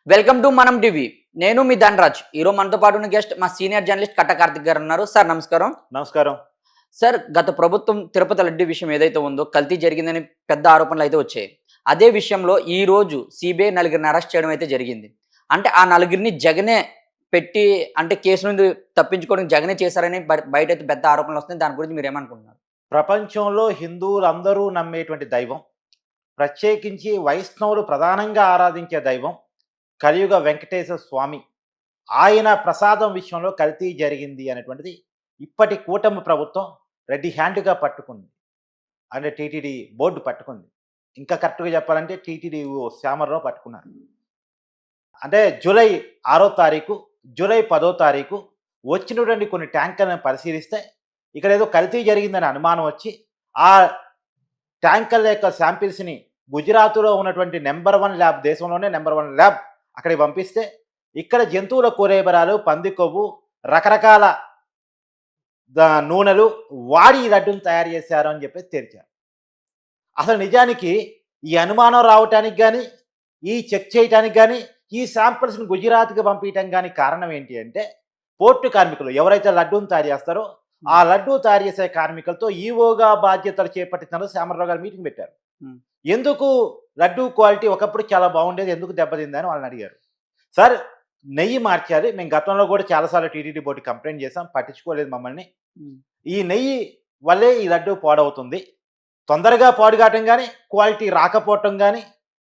Welcome to మనం TV. నేను మీ ధనరాజ్. ఈరోజు మనతో పాటు ఉన్న గెస్ట్ మా సీనియర్ జర్నలిస్ట్ కట్ట కార్తిక్ గారు ఉన్నారు. సార్ నమస్కారం. నమస్కారం. సార్, గత ప్రభుత్వం తిరుపతి లడ్డూ విషయం ఏదైతే ఉందో కల్తీ జరిగిందని పెద్ద ఆరోపణలు అయితే వచ్చాయి. అదే విషయంలో ఈ రోజు సిబిఐ నలుగురిని అరెస్ట్ చేయడం అయితే జరిగింది. అంటే ఆ నలుగురిని జగనే పెట్టి అంటే కేసు నుండి తప్పించుకోవడానికి జగనే చేశారని బయట అయితే పెద్ద ఆరోపణలు వస్తున్నాయి. దాని గురించి మీరు ఏమనుకుంటున్నారు? ప్రపంచంలో హిందువులందరూ నమ్మేటువంటి దైవం, ప్రత్యేకించి వైష్ణవులు ప్రధానంగా ఆరాధించే దైవం కలియుగ వెంకటేశ్వర స్వామి. ఆయన ప్రసాదం విషయంలో కల్తీ జరిగింది అనేటువంటిది ఇప్పటి కూటమి ప్రభుత్వం రెడీ హ్యాండ్‌గా పట్టుకుంది. అంటే టీటీడీ బోర్డు పట్టుకుంది. ఇంకా కరెక్ట్‌గా చెప్పాలంటే టీటీడీ శ్యామలరావు పట్టుకున్నారు. అంటే జూలై 6 తారీఖు, జూలై 10 తారీఖు వచ్చినటువంటి కొన్ని ట్యాంకర్‌లను పరిశీలిస్తే ఇక్కడేదో కల్తీ జరిగిందని అనుమానం వచ్చి, ఆ ట్యాంకర్ల యొక్క శాంపిల్స్‌ని గుజరాత్‌లో ఉన్నటువంటి నంబర్ 1 ల్యాబ్, దేశంలోనే నంబర్ 1 ల్యాబ్ అక్కడికి పంపిస్తే, ఇక్కడ జంతువుల కూరేబరాలు, పంది కొవ్వు, రకరకాల నూనెలు వాడి ఈ లడ్డూని తయారు చేశారు అని చెప్పేసి తేల్చారు. అసలు నిజానికి ఈ అనుమానం రావటానికి గానీ, ఈ చెక్ చేయటానికి గానీ, ఈ శాంపిల్స్‌ని గుజరాత్‌కి పంపియటం గానీ కారణం ఏంటి అంటే, పోర్టు కార్మికులు ఎవరైతే లడ్డూని తయారు చేస్తారో, ఆ లడ్డూ తయారు చేసే కార్మికులతో ఈవోగా బాధ్యతలు చేపట్టిన శ్యామలరావు గారు మీటింగ్ పెట్టారు. హ్మ్. ఎందుకు లడ్డూ క్వాలిటీ ఒకప్పుడు చాలా బాగుండేది, ఎందుకు దెబ్బతిందని వాళ్ళని అడిగారు. సార్, నెయ్యి మార్చారు. మేము గతంలో కూడా చాలా సార్లు టీటీడీ బోర్డుకి కంప్లెయింట్ చేసాం, పట్టించుకోలేదు మమ్మల్ని. హ్మ్. ఈ నెయ్యి వల్లే ఈ లడ్డూ పాడవుతుంది. తొందరగా పాడు కావటం గానీ, క్వాలిటీ రాకపోవటం గానీ,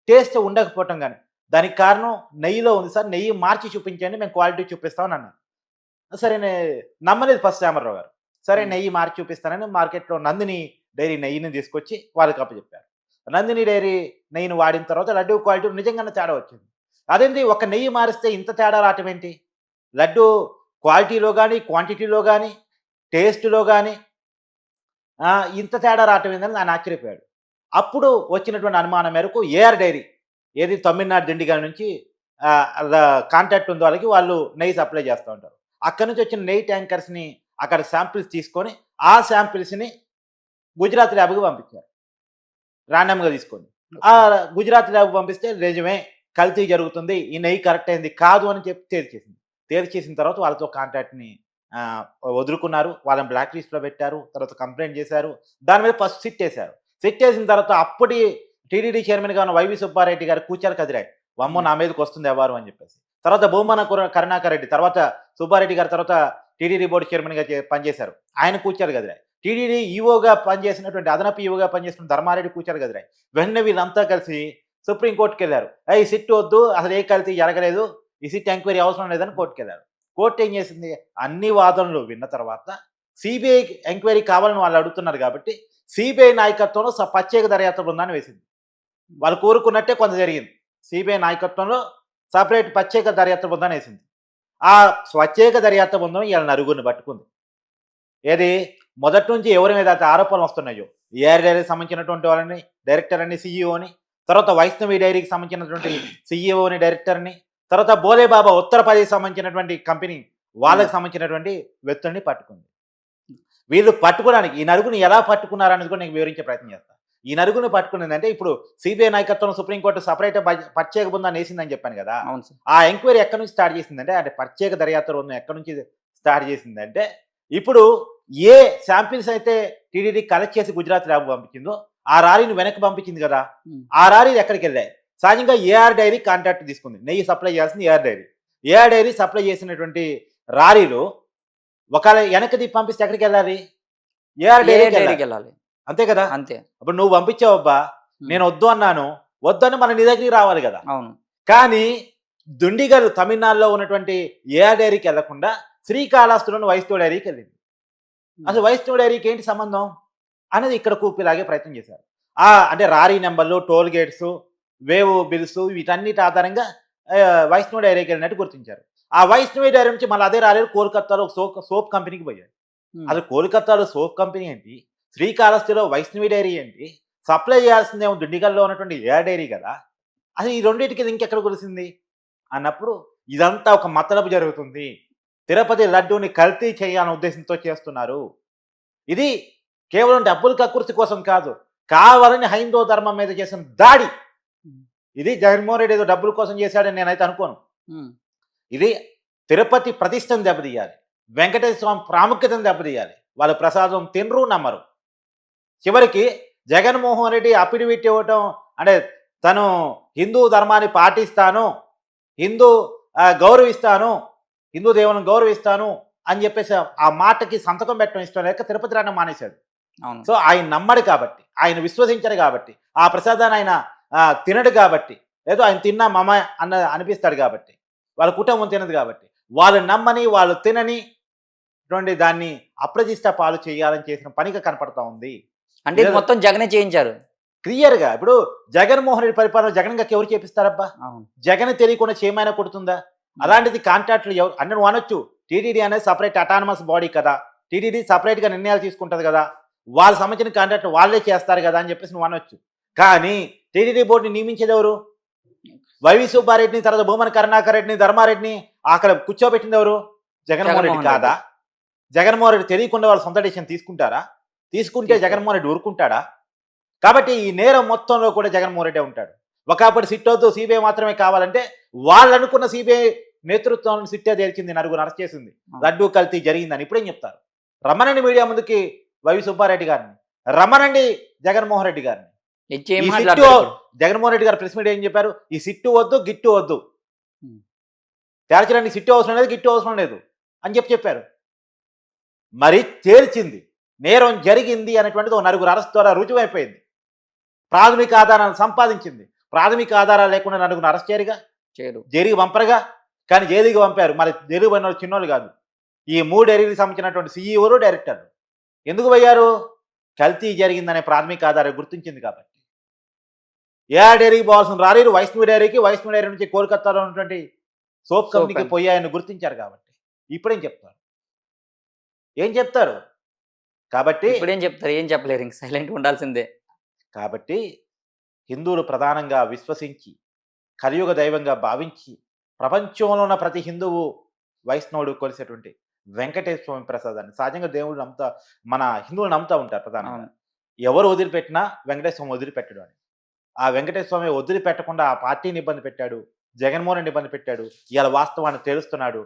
టేస్ట్ ఉండకపోవటం గానీ, దానికి కారణం నెయ్యిలో ఉంది సార్. నెయ్యి మార్చి చూపించండి, మేము క్వాలిటీ చూపిస్తామని అన్నారు. సరే నమ్మలేదు ఫస్ట్ శ్యామలరావు గారు. సరే హ్మ్. నెయ్యి మార్చి చూపిస్తానని మార్కెట్‌లో నందిని డైరీ నెయ్యిని తీసుకొచ్చి వాళ్ళకి అప్పచెప్పారు. నందిని డైరీ నెయ్యిని వాడిన తర్వాత లడ్డూ క్వాలిటీ నిజంగానే తేడా వచ్చింది. అదేంటి, ఒక నెయ్యి మారిస్తే ఇంత తేడా రావటం ఏంటి? లడ్డూ క్వాలిటీలో గానీ, క్వాంటిటీలో గానీ, టేస్ట్‌లో గానీ ఇంత తేడా రావటం ఏందని ఆయన ఆశ్చర్యపోయాడు. అప్పుడు వచ్చినటువంటి అనుమానం మేరకు ఏఆర్ డైరీ, ఏది తమిళనాడు దిండిగల్ నుంచి కాంటాక్ట్ ఉంది వాళ్ళకి, వాళ్ళు నెయ్యి సప్లై చేస్తూ ఉంటారు. అక్కడి నుంచి వచ్చిన నెయ్యి ట్యాంకర్స్‌ని అక్కడ శాంపిల్స్ తీసుకొని, ఆ శాంపిల్స్‌ని గుజరాత్ ల్యాబ్‌కి పంపించారు. రాండమ్‌గా తీసుకొని. ఆ గుజరాత్ ల్యాబ్‌కి పంపిస్తే నిజమే కల్తీ జరుగుతుంది, ఈ నెయ్యి కరెక్ట్ అయింది కాదు అని చెప్పి తేల్చేసింది. తేల్చేసిన తర్వాత వాళ్ళతో కాంటాక్ట్‌ని ఆహ్, వదులుకున్నారు. వాళ్ళని బ్లాక్ లిస్ట్‌లో పెట్టారు. తర్వాత కంప్లెయింట్ చేశారు. దాని మీద ఫస్ట్ సిట్ ఏశారు. సిట్ ఏసిన తర్వాత అప్పటి టీటీడీ చైర్మన్‌గా ఉన్న వైవి సుబ్బారెడ్డి గారు కూచారు కదిరాయి. వామ్మో! హ్మ్. నా మీదకొస్తుంది వ్యవహారం అని చెప్పేసి. తర్వాత భూమన కరుణాకర్ రెడ్డి, తర్వాత సుబ్బారెడ్డి గారు, తర్వాత టీటీడీ బోర్డ్ చైర్మన్‌గా పనిచేశారు. ఆయన కూచారు కదిరాయి. టీటీడీ ఈవోగా పనిచేసినటువంటి, అదనపు ఈవోగా పనిచేసిన ధర్మారెడ్డి కూచారు కదిరాయి. వెంటనే వీళ్ళంతా కలిసి సుప్రీం కోర్ట్‌కెళ్లారు. ఈ సిట్ వద్దు, అసలు ఏ కల్తీ జరగలేదు, ఈ సిట్ ఎంక్వైరీ అవసరం లేదని కోర్ట్‌కెళ్లారు. కోర్ట్ ఏం చేసింది, అన్ని వాదనలు విన్న తర్వాత సిబిఐ ఎంక్వైరీ కావాలని వాళ్ళు అడుగుతున్నారు కాబట్టి, సిబిఐ నాయకత్వంలో ప్రత్యేక దర్యాప్తు బృందాన్ని వేసింది. వాళ్ళు కోరుకున్నట్టే కొంత జరిగింది. సిబిఐ నాయకత్వంలో సెపరేట్ ప్రత్యేక దర్యాప్తు బృందాన్ని వేసింది. ఆ ప్రత్యేక దర్యాప్తు బృందం ఈళ్ళ నలుగురిని పట్టుకుంది. ఏది, మొదటి నుంచి ఎవరి మీద అయితే ఆరోపణలు వస్తున్నాయో, ఏఆర్ డైరీకి సంబంధించినటువంటి వాళ్ళని, డైరెక్టర్ అని, సీఈఓని, తర్వాత వైష్ణవి డైరీకి సంబంధించినటువంటి సీఈఓని, డైరెక్టర్‌ని, తర్వాత బోలేబాబా ఉత్తరప్రదేశ్ సంబంధించినటువంటి కంపెనీ హ్మ్. వాళ్ళకి సంబంధించినటువంటి వ్యక్తుల్ని పట్టుకుంది. వీళ్ళు పట్టుకోవడానికి ఈ నలుగురిని ఎలా పట్టుకున్నారనేది కూడా నేను వివరించే ప్రయత్నం చేస్తా. ఈ నలుగురిని పట్టుకున్నదంటే, ఇప్పుడు సిబిఐ నాయకత్వంలో సుప్రీం కోర్టు సెపరేట్ ప్రత్యేక బృందాన్ని వేసిందని చెప్పాను కదా! అవును సార్. ఆ ఎంక్వైరీ ఎక్కడి నుంచి స్టార్ట్ చేసిందంటే, అంటే ప్రత్యేక దర్యాప్తు బృందం ఎక్కడి నుంచి స్టార్ట్ చేసిందంటే, ఇప్పుడు ఏ శాంపిల్స్ అయితే టీటీడీ కలెక్ట్ చేసి గుజరాత్ ల్యాబ్‌కి పంపించిందో, ఆ రారీని వెనక్కి పంపించింది కదా! హ్మ్. ఆ రారీలు ఎక్కడికెళ్ళాయి? సహజంగా ఏఆర్ డైరీ కాంట్రాక్ట్ తీసుకుంది. నెయ్యి సప్లై చేయాల్సింది AR Dairy. AR Dairy supply చేసినటువంటి రారీలు ఒకవేళ వెనక్కి తిప్పి పంపిస్తే ఎక్కడికెళ్ళాలి? ఏఆర్ ఏ డైరీకెళ్ళాలి. డైరీకెళ్ళాలి. అంతే కదా! అంతే. అప్పుడు నువ్వు పంపించావబ్బా! హ్మ్. నేను వద్దు అన్నాను. వద్దని మళ్ళీ నీ దగ్గరికి రావాలి గదా! అవును. కానీ దుండిగల్ తమిళనాడులో ఉన్నటువంటి ఏఆర్ డైరీకెళ్ళకుండా శ్రీకాళహస్తిలోని వైష్ణవి డైరీకెళ్ళింది. హ్మ్. అసలు వైష్ణవి డైరీకి ఏంటి సంబంధం అనేది ఇక్కడ కూపిలాగే ప్రయత్నం చేశారు. అంటే రారీ నంబర్లు, టోల్ గేట్సు, వేవ్ బిల్సు వీటన్నిటి ఆధారంగా వైష్ణవి డైరీకి వెళ్ళినట్టు గుర్తించారు. ఆ వైష్ణవి డైరీ నుంచి మళ్ళీ అదే రారీలు కోల్‌కత్తాలో ఒక సోప్ కంపెనీకి పోయాయి. హ్మ్. అది కోల్‌కత్తాలో సోప్ కంపెనీ ఏంటి? శ్రీకాళహస్తిలో వైష్ణవి డైరీ ఏంటి? సప్లై చేయాల్సిందేమో దుండిగల్‌లో ఉన్నటువంటి ఏఆర్ డైరీ కదా! అసలు ఈ రెండిటికి లింక్ ఎక్కడ కుదిసింది? అన్నప్పుడు ఇదంతా ఒక మతలబు జరుగుతుంది. తిరుపతి లడ్డూని కల్తీ చేయాలనే ఉద్దేశంతో చేస్తున్నారు. ఇది కేవలం డబ్బులు కక్కుర్తి కోసం కాదు, కావాలని హైందవ ధర్మం మీద చేసిన దాడి. హ్మ్. ఇది జగన్మోహన్ రెడ్డి ఏదో డబ్బుల కోసం చేశాడని నేనైతే అనుకోను. ఉమ్, ఇది తిరుపతి ప్రతిష్టను దెబ్బతీయాలి, వెంకటేశ్వర స్వామి ప్రాముఖ్యతను దెబ్బతీయాలి. వాళ్ళు ప్రసాదం తినరు, నమ్మరు. చివరికి జగన్మోహన్ రెడ్డి అఫిడవిట్ ఇవ్వటం అంటే తను హిందూ ధర్మాన్ని పాటిస్తాను, హిందూ గౌరవిస్తాను, హిందూ దేవులను గౌరవిస్తాను అని చెప్పేసి ఆ మాటకి సంతకం పెట్టడం ఇష్టం లేక తిరుపతి రావడం మానేశాడు. అవును. సో ఆయన నమ్మడు కాబట్టి, ఆయన విశ్వసించడు కాబట్టి, ఆ ప్రసాదాన్ని ఆయన తినడు కాబట్టి, లేదో ఆయన తిన్నా మమ అనిపిస్తాడు కాబట్టి, వాళ్ళ కుటుంబం తినదు కాబట్టి, వాళ్ళు నమ్మని వాళ్ళు తినని దాన్ని అప్రతిష్ట పాలు చేయాలని చేసిన పనిగా కనపడతా ఉంది. అంటే ఇది మొత్తం జగనే చేయించారు. క్లియర్గా ఇప్పుడు జగన్మోహన్ రెడ్డి పరిపాలన జగన్ గారికి ఎవరు చేపిస్తారబ్బా? అవును. జగన్ తెలియకుండా చేయమైనా కొడుతుందా? అలాంటిది కాంట్రాక్టులు ఎవరు అంటే నువ్వు అనొచ్చు, టీటీడీ అనేది సపరేట్ అటానమస్ బాడీ కదా, టీటీడీ సపరేట్గా నిర్ణయాలు తీసుకుంటుంది కదా, వాళ్ళ సంబంధించిన కాంట్రాక్ట్ వాళ్ళే చేస్తారు కదా అని చెప్పేసి నువ్వు అనొచ్చు. కానీ టీటీడీ బోర్డుని నియమించేది ఎవరు? వైవి సుబ్బారెడ్డిని, తర్వాత భూమన కరుణాకర్ రెడ్డిని, ధర్మారెడ్డిని అక్కడ కూర్చోబెట్టింది ఎవరు? జగన్మోహన్ రెడ్డి కాదా? జగన్మోహన్ రెడ్డి తెలియకుండా వాళ్ళు సొంత డిసిషన్ తీసుకుంటారా? తీసుకుంటే జగన్మోహన్ రెడ్డి ఊరుకుంటాడా? కాబట్టి ఈ నేరం మొత్తంలో కూడా జగన్మోహన్ రెడ్డి ఉంటాడు. ఒకప్పుడు సిట్ వద్దు, సిబిఐ మాత్రమే కావాలంటే వాళ్ళు అనుకున్న సిబిఐ నేతృత్వం సిట్టే తేల్చింది, నలుగురు అరెస్ట్ చేసింది, లడ్డూ కల్తీ జరిగిందని ఇప్పుడేం చెప్తారు? రమ్మనండి మీడియా ముందుకి వైవి సుబ్బారెడ్డి గారిని, రమ్మనండి జగన్మోహన్ రెడ్డి గారిని. ఈ సిట్టు జగన్మోహన్ రెడ్డి గారు ప్రెస్ మీడియా ఏం చెప్పారు? ఈ సిట్టు వద్దు, గిట్టు వద్దు, తేల్చడానికి సిట్టు అవసరం లేదు, గిట్టు అవసరం లేదు అని చెప్పారు. మరి తేల్చింది, నేరం జరిగింది అనేటువంటిది ఒక నలుగురు అరెస్ట్ ద్వారా రుజువైపోయింది. ప్రాథమిక ఆధారాలను సంపాదించింది. ప్రాథమిక ఆధారాలు లేకుండా నలుగురు అరెస్ట్ చేయరుగా, జైలుకి పంపరుగా. కానీ జైలుకి పంపారు. మరి జైలుకి పోయిన వాళ్ళు చిన్నోళ్ళు కాదు. ఈ 3 డైరీలకు సంబంధించినటువంటి సీఈఓలు, డైరెక్టర్లు ఎందుకు పోయారు? కల్తీ జరిగిందనే ప్రాథమిక ఆధారం గుర్తించింది కాబట్టి. ఏ డైరీకి పోవాల్సిన రాలేరు, వైష్ణవి డైరీకి, వైష్ణవి డైరీ నుంచి కోల్కతాలో ఉన్నటువంటి సోప్ కంపెనీకి పోయాయని గుర్తించారు కాబట్టి ఇప్పుడేం చెప్తారు? ఏం చెప్తారు? కాబట్టి ఇప్పుడేం చెప్తారు? ఏం చెప్పలేరు, ఇంక సైలెంట్ ఉండాల్సిందే. కాబట్టి హిందువులు ప్రధానంగా విశ్వసించి, కలియుగ దైవంగా భావించి, ప్రపంచంలో ఉన్న ప్రతి హిందువు వైష్ణవుడు కొలిసేటువంటి వెంకటేశ్వర స్వామి ప్రసాదాన్ని సహజంగా దేవుడు నమ్ముతా, మన హిందువులు నమ్ముతూ ఉంటారు ప్రధానంగా. ఎవరు వదిలిపెట్టినా వెంకటేశ్వర స్వామి వదిలిపెట్టడు అని. ఆ వెంకటేశ్వర స్వామి వదిలిపెట్టకుండా ఆ పార్టీని ఇబ్బంది పెట్టాడు, జగన్మోహన్ రెడ్డి ఇబ్బంది పెట్టాడు. ఇవాళ వాస్తవాన్ని తెలుస్తున్నాడు.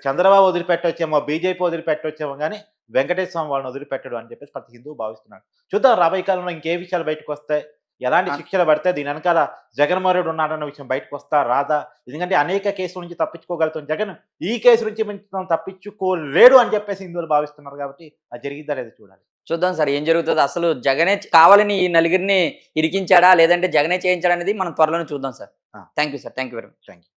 చంద్రబాబు వదిలిపెట్టొచ్చేమో, బీజేపీ వదిలిపెట్టొచ్చేమో, కానీ వెంకటేశ్వర స్వామి వాళ్ళని వదిలిపెట్టడు అని చెప్పేసి ప్రతి హిందువు భావిస్తున్నాడు. చూద్దాం రాబోయే కాలంలో ఇంకే విషయాలు బయటకు వస్తాయి, ఎలాంటి శిక్షలు పడితే, దీని వెనకాల జగన్మోహన్ రెడ్డి ఉన్నాడన్న విషయం బయటకు వస్తా రాదా? ఎందుకంటే అనేక కేసుల నుంచి తప్పించుకోగలుగుతాం జగన్, ఈ కేసు నుంచి మనం తప్పించుకోలేడు అని చెప్పేసి హిందువులు భావిస్తున్నారు. కాబట్టి అది జరిగిద్దా లేదా చూడాలి. చూద్దాం సార్ ఏం జరుగుతుంది. అసలు జగనే కావాలని ఈ నలుగురిని ఇరికించాడా, లేదంటే జగనే చేయించాడా అనేది మనం త్వరలోనే చూద్దాం sir. Thank you sir, thank you very much. Thank you.